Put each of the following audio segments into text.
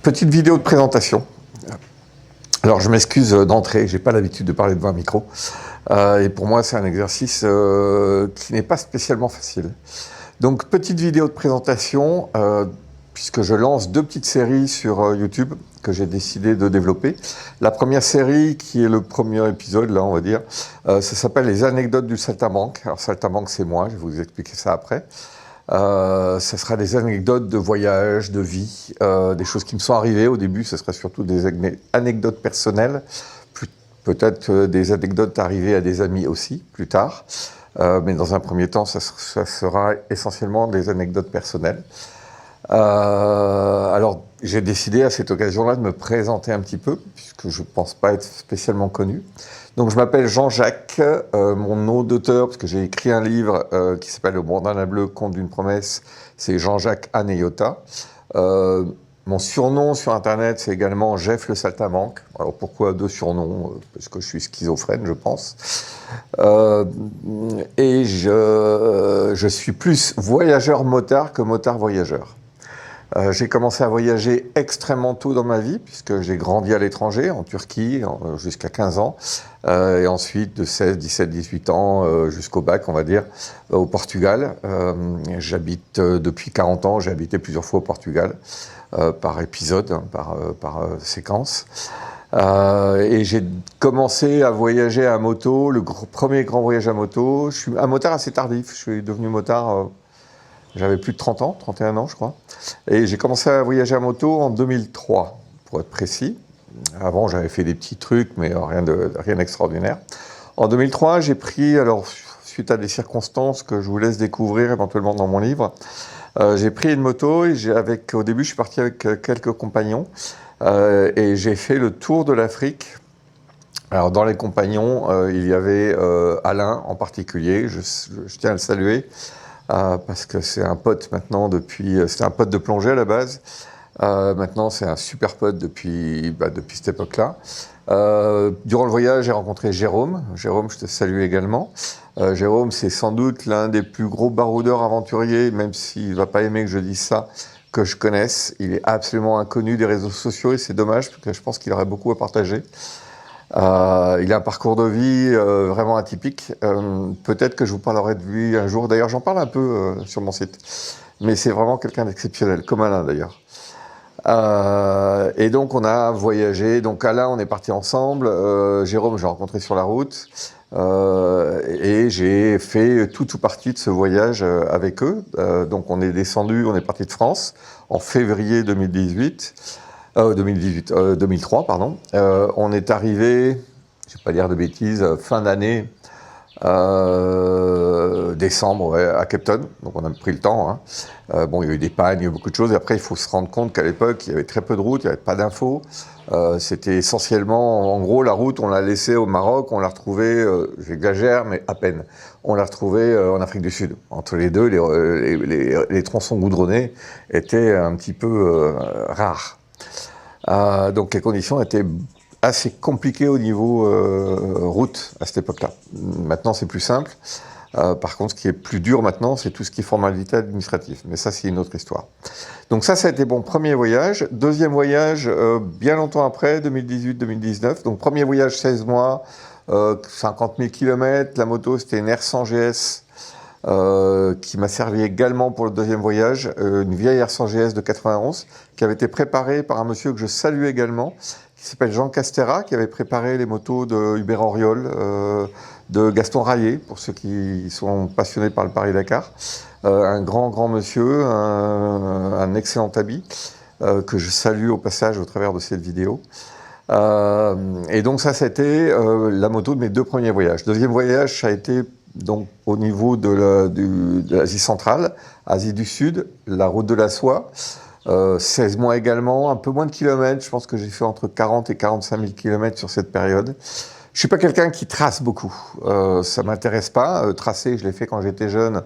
Petite vidéo de présentation. Alors je m'excuse d'entrée, j'ai pas l'habitude de parler devant un micro. Et pour moi c'est un exercice qui n'est pas spécialement facile. Donc petite vidéo de présentation, puisque je lance deux petites séries sur YouTube que j'ai décidé de développer. La première série, qui est le premier épisode, là on va dire, ça s'appelle les anecdotes du saltimbanque. Alors saltimbanque c'est moi, je vais vous expliquer ça après. Ça sera des anecdotes de voyage, de vie, des choses qui me sont arrivées. Au début, ce sera surtout des anecdotes personnelles, peut-être des anecdotes arrivées à des amis aussi, plus tard. Mais dans un premier temps, ça sera essentiellement des anecdotes personnelles. Alors, j'ai décidé à cette occasion-là de me présenter un petit peu, puisque je ne pense pas être spécialement connu. Donc, je m'appelle Jean-Jacques, mon nom d'auteur, parce que j'ai écrit un livre qui s'appelle Le Bandana bleu, conte d'une promesse, c'est Jean-Jacques Aneyota. Mon surnom sur Internet, c'est également Jeff le Saltimbanque. Alors, pourquoi deux surnoms? Parce que je suis schizophrène, je pense. Et je suis plus voyageur motard que motard voyageur. J'ai commencé à voyager extrêmement tôt dans ma vie, puisque j'ai grandi à l'étranger, en Turquie, jusqu'à 15 ans, et ensuite de 16, 17, 18 ans jusqu'au bac, on va dire, au Portugal. J'habite depuis 40 ans, j'ai habité plusieurs fois au Portugal, par épisode, hein, par séquence. Et j'ai commencé à voyager à moto, le premier grand voyage à moto. Je suis un motard assez tardif, je suis devenu motard... J'avais plus de 30 ans, 31 ans je crois. Et j'ai commencé à voyager à moto en 2003, pour être précis. Avant j'avais fait des petits trucs, mais rien d'extraordinaire. En 2003, j'ai pris, alors suite à des circonstances que je vous laisse découvrir éventuellement dans mon livre, j'ai pris une moto et au début je suis parti avec quelques compagnons et j'ai fait le tour de l'Afrique. Alors dans les compagnons, il y avait Alain en particulier, je tiens à le saluer. Parce que c'est un pote maintenant c'était un pote de plongée à la base. Maintenant, c'est un super pote depuis cette époque-là. Durant le voyage, j'ai rencontré Jérôme. Jérôme, je te salue également. Jérôme, c'est sans doute l'un des plus gros baroudeurs aventuriers, même s'il ne va pas aimer que je dise ça, que je connaisse. Il est absolument inconnu des réseaux sociaux et c'est dommage, parce que je pense qu'il aurait beaucoup à partager. Il a un parcours de vie vraiment atypique. Peut-être que je vous parlerai de lui un jour. D'ailleurs, j'en parle un peu sur mon site. Mais c'est vraiment quelqu'un d'exceptionnel, comme Alain d'ailleurs. Et donc, on a voyagé. Donc, Alain, on est parti ensemble. Jérôme, j'ai rencontré sur la route. Et j'ai fait tout partie de ce voyage avec eux. Donc, on est descendu, on est parti de France en février 2003, pardon. On est arrivé, je ne vais pas dire de bêtises, fin d'année, décembre, ouais, à Cape Town. Donc on a pris le temps. Hein. Bon, il y a eu des pannes, il y a eu beaucoup de choses. Et après, il faut se rendre compte qu'à l'époque, il y avait très peu de routes, il n'y avait pas d'infos. C'était essentiellement, en gros, la route, on l'a laissée au Maroc, on l'a retrouvée, j'exagère, mais à peine. On l'a retrouvée en Afrique du Sud. Entre les deux, les tronçons goudronnés étaient un petit peu rares. Donc les conditions étaient assez compliquées au niveau route à cette époque-là. Maintenant, c'est plus simple. Par contre, ce qui est plus dur maintenant, c'est tout ce qui est formalité administrative. Mais ça, c'est une autre histoire. Donc ça a été mon premier voyage. Deuxième voyage, bien longtemps après, 2018-2019. Donc premier voyage, 16 mois, 50 000 km. La moto, c'était une R100 GS. Qui m'a servi également pour le deuxième voyage, une vieille R100 GS de 91, qui avait été préparée par un monsieur que je salue également, qui s'appelle Jean Castera, qui avait préparé les motos de Hubert Auriol, de Gaston Rayet, pour ceux qui sont passionnés par le Paris-Dakar. Un grand monsieur, un excellent habit, que je salue au passage au travers de cette vidéo. Et donc ça, c'était la moto de mes deux premiers voyages. Deuxième voyage, ça a été donc au niveau de l'Asie centrale, Asie du Sud, la route de la soie, 16 mois également, un peu moins de kilomètres, je pense que j'ai fait entre 40 et 45 000 kilomètres sur cette période. Je suis pas quelqu'un qui trace beaucoup, ça m'intéresse pas, tracer, je l'ai fait quand j'étais jeune,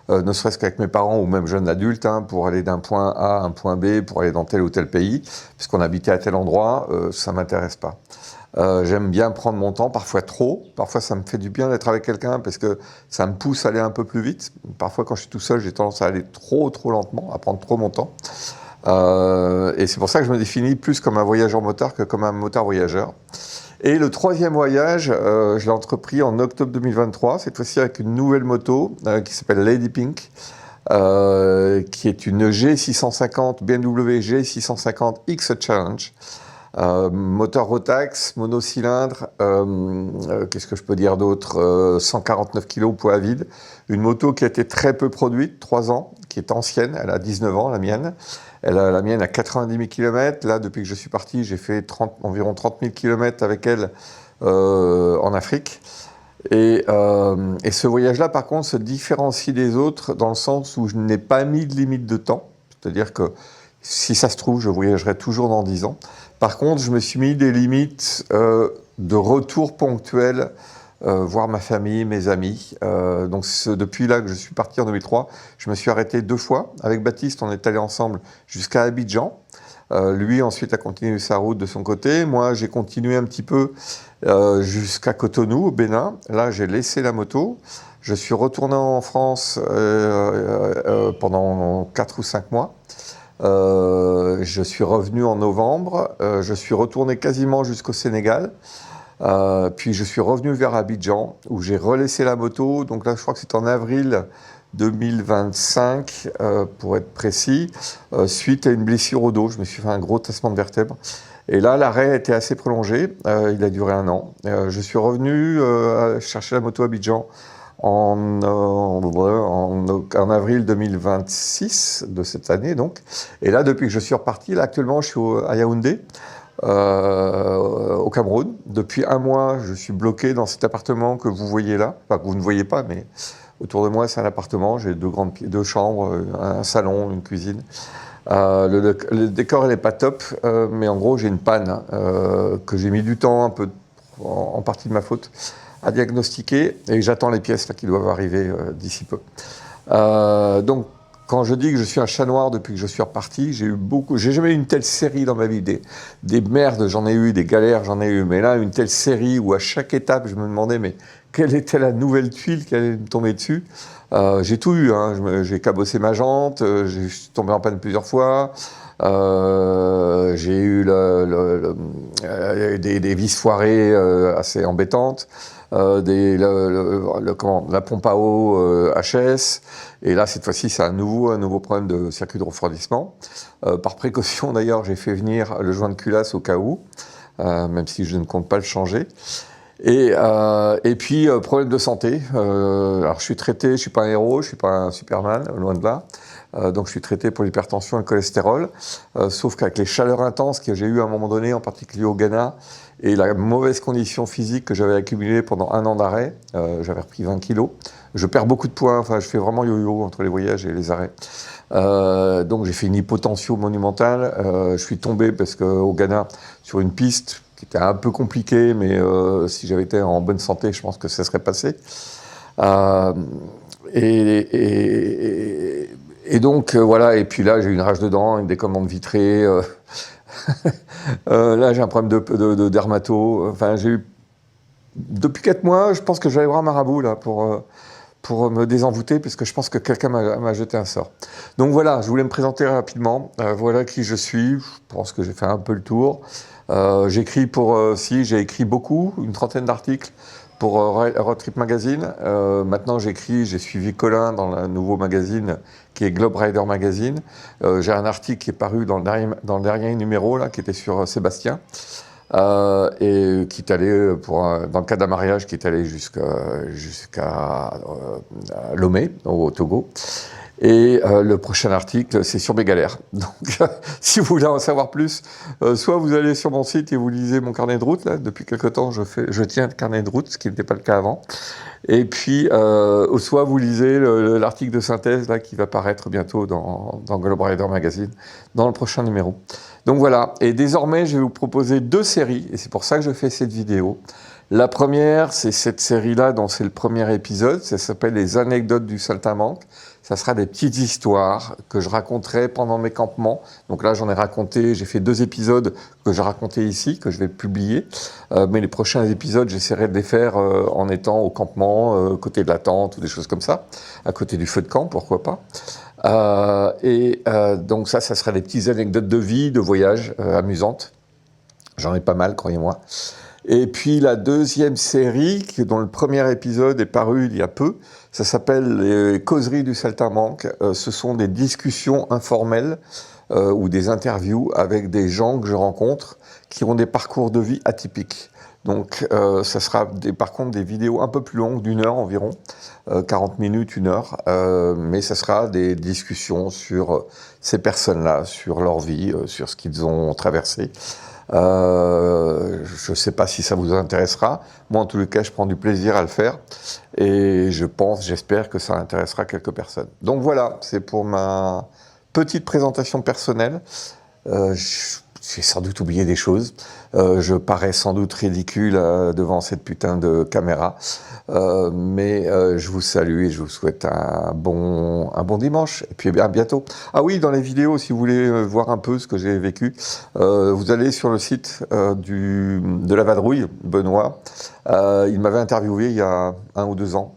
ne serait-ce qu'avec mes parents ou même jeune adulte, hein, pour aller d'un point A à un point B, pour aller dans tel ou tel pays, puisqu'on habitait à tel endroit, ça m'intéresse pas. J'aime bien prendre mon temps, parfois trop. Parfois, ça me fait du bien d'être avec quelqu'un parce que ça me pousse à aller un peu plus vite. Parfois, quand je suis tout seul, j'ai tendance à aller trop lentement, à prendre trop mon temps. Et c'est pour ça que je me définis plus comme un voyageur motard que comme un motard voyageur. Et le troisième voyage, je l'ai entrepris en octobre 2023, cette fois-ci avec une nouvelle moto qui s'appelle Lady Pink, qui est une G650, BMW G650 X Challenge. Moteur Rotax, monocylindre, qu'est-ce que je peux dire d'autre, 149 kg poids à vide. Une moto qui a été très peu produite, 3 ans, qui est ancienne, elle a 19 ans, la mienne. La mienne a 90 000 km. Là, depuis que je suis parti, j'ai fait environ 30 000 km avec elle en Afrique. Et ce voyage-là, par contre, se différencie des autres dans le sens où je n'ai pas mis de limite de temps. C'est-à-dire que si ça se trouve, je voyagerai toujours dans 10 ans. Par contre, je me suis mis des limites de retour ponctuel, voir ma famille, mes amis. Donc depuis là que je suis parti en 2003, je me suis arrêté 2 fois. Avec Baptiste, on est allé ensemble jusqu'à Abidjan. Lui, ensuite, a continué sa route de son côté. Moi, j'ai continué un petit peu jusqu'à Cotonou, au Bénin. Là, j'ai laissé la moto. Je suis retourné en France pendant 4 ou 5 mois. Je suis revenu en novembre, je suis retourné quasiment jusqu'au Sénégal, puis je suis revenu vers Abidjan où j'ai relaissé la moto. Donc là, je crois que c'est en avril 2025 pour être précis, suite à une blessure au dos. Je me suis fait un gros tassement de vertèbres. Et là, l'arrêt était assez prolongé, il a duré 1 an. Je suis revenu chercher la moto à Abidjan en avril 2026 de cette année donc. Et là, depuis que je suis reparti, là actuellement, je suis à Yaoundé, au Cameroun. Depuis 1 mois, je suis bloqué dans cet appartement que vous voyez là, enfin que vous ne voyez pas, mais autour de moi, c'est un appartement. J'ai 2 chambres, un salon, une cuisine. Le décor, il n'est pas top, mais en gros, j'ai une panne que j'ai mis du temps, un peu en partie de ma faute, à diagnostiquer, et j'attends les pièces là, qui doivent arriver d'ici peu. Donc, quand je dis que je suis un chat noir depuis que je suis reparti, j'ai jamais eu une telle série dans ma vie. Des merdes, j'en ai eu, des galères, j'en ai eu, mais là, une telle série où à chaque étape, je me demandais, mais quelle était la nouvelle tuile qui allait me tomber dessus? J'ai tout eu, hein. J'ai cabossé ma jante, je suis tombé en panne plusieurs fois. J'ai eu des vis foirées assez embêtantes. La pompe à eau HS, et là cette fois-ci c'est un nouveau problème de circuit de refroidissement. Par précaution d'ailleurs, j'ai fait venir le joint de culasse au cas où, même si je ne compte pas le changer. Et puis problème de santé. Alors je suis traité, je suis pas un héros, je suis pas un Superman, loin de là. Donc je suis traité pour l'hypertension et le cholestérol, sauf qu'avec les chaleurs intenses que j'ai eues à un moment donné, en particulier au Ghana, et la mauvaise condition physique que j'avais accumulée pendant 1 an d'arrêt, j'avais repris 20 kilos. Je perds beaucoup de poids, enfin je fais vraiment yo-yo entre les voyages et les arrêts. Donc j'ai fait une hypotensio monumentale. Je suis tombé parce qu'au Ghana, sur une piste qui était un peu compliquée, mais si j'avais été en bonne santé, je pense que ça serait passé. Et donc voilà, et puis là j'ai une rage de dents, une décommande vitrée. Là j'ai un problème de dermato. Enfin depuis 4 mois, je pense que je vais aller voir un marabout là pour me désenvoûter, parce que je pense que quelqu'un m'a jeté un sort. Donc voilà, je voulais me présenter rapidement. Voilà qui je suis. Je pense que j'ai fait un peu le tour. J'ai écrit j'ai écrit beaucoup, une 30aine d'articles pour Road Trip Magazine. Maintenant j'ai suivi Colin dans le nouveau magazine qui est Globe Rider Magazine. J'ai un article qui est paru dans le dernier numéro là, qui était sur Sébastien. Et qui est allé dans le cas d'un mariage qui est allé jusqu'à Lomé au Togo. Et le prochain article, c'est sur mes galères. Donc, si vous voulez en savoir plus, soit vous allez sur mon site et vous lisez mon carnet de route. Là, depuis quelque temps, je tiens un carnet de route, ce qui n'était pas le cas avant. Et puis, soit vous lisez l'article de synthèse là, qui va paraître bientôt dans Globe Rider Magazine, dans le prochain numéro. Donc voilà, et désormais, je vais vous proposer 2 séries, et c'est pour ça que je fais cette vidéo. La première, c'est cette série-là, dont c'est le premier épisode, ça s'appelle « Les anecdotes du saltimbanque ». ça sera des petites histoires que je raconterai pendant mes campements. Donc là, j'en ai raconté, j'ai fait 2 épisodes que j'ai racontés ici, que je vais publier. Mais les prochains épisodes, j'essaierai de les faire en étant au campement, côté de la tente ou des choses comme ça, à côté du feu de camp, pourquoi pas. Donc ça serait des petites anecdotes de vie, de voyage amusantes. J'en ai pas mal, croyez-moi. Et puis la deuxième série, dont le premier épisode est paru il y a peu, ça s'appelle les Causeries du Saltimbanque. Ce sont des discussions informelles ou des interviews avec des gens que je rencontre qui ont des parcours de vie atypiques. Donc ça sera par contre des vidéos un peu plus longues, d'1 heure environ, 40 minutes, 1 heure, mais ça sera des discussions sur ces personnes-là, sur leur vie, sur ce qu'ils ont traversé. Je ne sais pas si ça vous intéressera. Moi, en tous les cas, je prends du plaisir à le faire. Et j'espère que ça intéressera quelques personnes. Donc voilà, c'est pour ma petite présentation personnelle. J'ai sans doute oublié des choses. Je parais sans doute ridicule devant cette putain de caméra. Mais je vous salue et je vous souhaite un bon dimanche. Et puis à bientôt. Ah oui, dans les vidéos, si vous voulez voir un peu ce que j'ai vécu, vous allez sur le site de la Vadrouille, Benoît. Il m'avait interviewé il y a 1 ou 2 ans.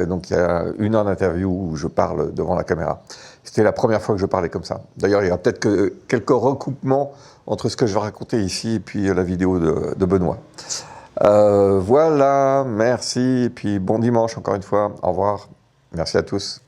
Donc il y a 1 heure d'interview où je parle devant la caméra. C'était la première fois que je parlais comme ça. D'ailleurs, il y a peut-être que quelques recoupements entre ce que je vais raconter ici et puis la vidéo de Benoît. Voilà, merci, et puis bon dimanche encore une fois, au revoir, merci à tous.